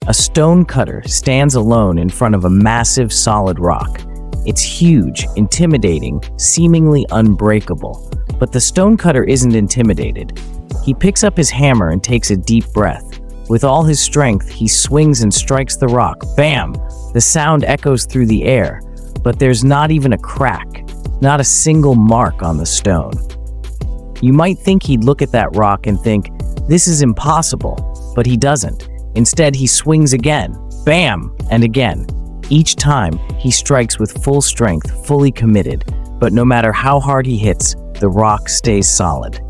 A stonecutter stands alone in front of a massive solid rock. It's huge, intimidating, seemingly unbreakable. But the stonecutter isn't intimidated. He picks up his hammer and takes a deep breath. With all his strength, he swings and strikes the rock. Bam! The sound echoes through the air, but there's not even a crack, not a single mark on the stone. You might think he'd look at that rock and think, this is impossible, but he doesn't. Instead, he swings again, bam, and again. Each time, he strikes with full strength, fully committed, but no matter how hard he hits, the rock stays solid.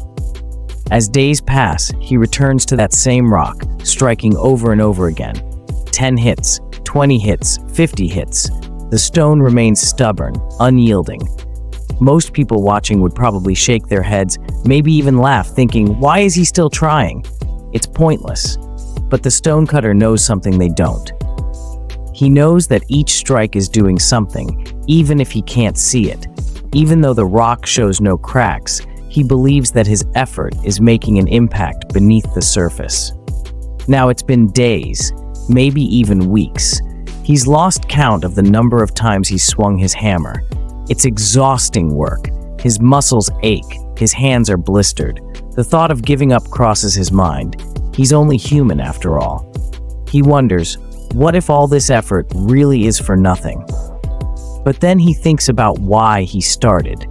As days pass, he returns to that same rock, striking over and over again. 10 hits, 20 hits, 50 hits. The stone remains stubborn, unyielding. Most people watching would probably shake their heads, maybe even laugh, thinking, why is he still trying? It's pointless. But the stonecutter knows something they don't. He knows that each strike is doing something, even if he can't see it. Even though the rock shows no cracks, he believes that his effort is making an impact beneath the surface. Now it's been days, maybe even weeks. He's lost count of the number of times he's swung his hammer. It's exhausting work. His muscles ache, his hands are blistered. The thought of giving up crosses his mind. He's only human after all. He wonders, what if all this effort really is for nothing? But then he thinks about why he started.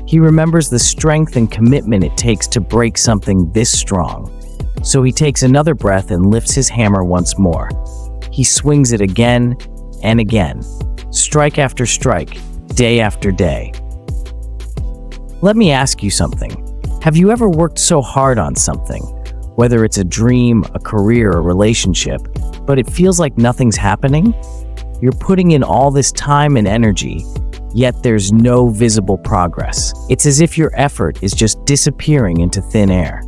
He remembers the strength and commitment it takes to break something this strong. So he takes another breath and lifts his hammer once more. He swings it again and again, strike after strike, day after day. Let me ask you something. Have you ever worked so hard on something, whether it's a dream, a career, a relationship, but it feels like nothing's happening? You're putting in all this time and energy, yet there's no visible progress. It's as if your effort is just disappearing into thin air.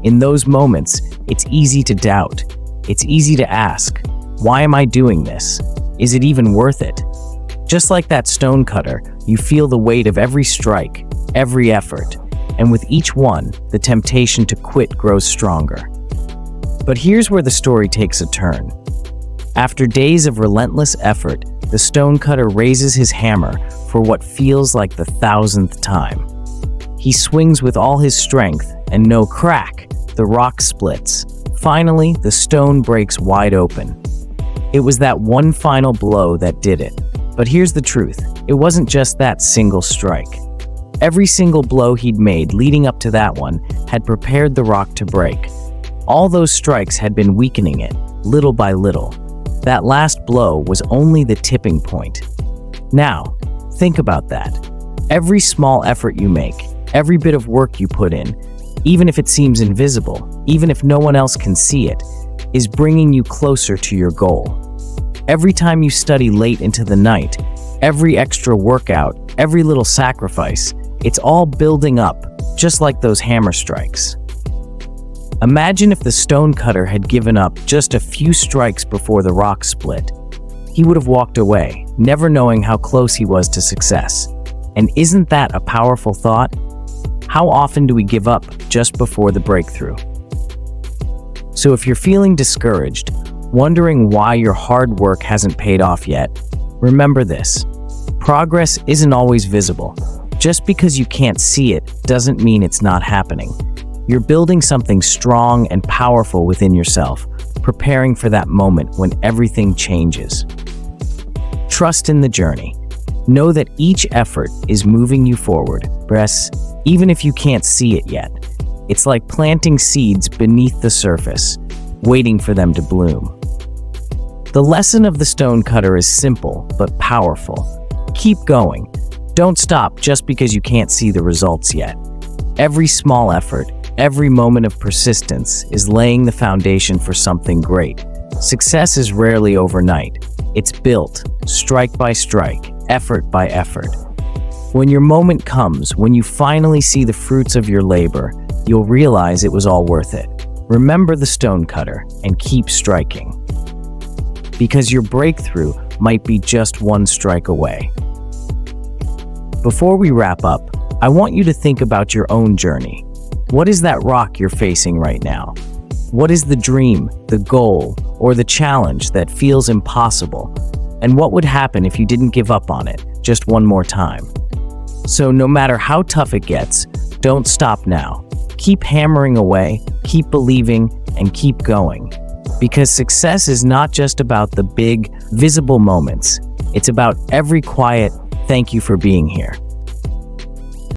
In those moments, it's easy to doubt. It's easy to ask, why am I doing this? Is it even worth it? Just like that stonecutter, you feel the weight of every strike, every effort, and with each one, the temptation to quit grows stronger. But here's where the story takes a turn. After days of relentless effort, the stonecutter raises his hammer for what feels like the 1,000th time. He swings with all his strength, and no crack, the rock splits. Finally, the stone breaks wide open. It was that one final blow that did it. But here's the truth, it wasn't just that single strike. Every single blow he'd made leading up to that one had prepared the rock to break. All those strikes had been weakening it, little by little. That last blow was only the tipping point. Now, think about that. Every small effort you make, every bit of work you put in, even if it seems invisible, even if no one else can see it, is bringing you closer to your goal. Every time you study late into the night, every extra workout, every little sacrifice, it's all building up, just like those hammer strikes. Imagine if the stonecutter had given up just a few strikes before the rock split. He would have walked away, never knowing how close he was to success. And isn't that a powerful thought? How often do we give up just before the breakthrough? So if you're feeling discouraged, wondering why your hard work hasn't paid off yet, remember this. Progress isn't always visible. Just because you can't see it doesn't mean it's not happening. You're building something strong and powerful within yourself, preparing for that moment when everything changes. Trust in the journey. Know that each effort is moving you forward, even if you can't see it yet. It's like planting seeds beneath the surface, waiting for them to bloom. The lesson of the stonecutter is simple but powerful. Keep going. Don't stop just because you can't see the results yet. Every small effort, every moment of persistence is laying the foundation for something great. Success is rarely overnight. It's built, strike by strike, effort by effort. When your moment comes, when you finally see the fruits of your labor, you'll realize it was all worth it. Remember the stonecutter and keep striking. Because your breakthrough might be just one strike away. Before we wrap up, I want you to think about your own journey. What is that rock you're facing right now? What is the dream, the goal, or the challenge that feels impossible, and what would happen if you didn't give up on it just one more time. So no matter how tough it gets, don't stop now. Keep hammering away, keep believing, and keep going. Because success is not just about the big, visible moments. It's about every quiet, thank you for being here.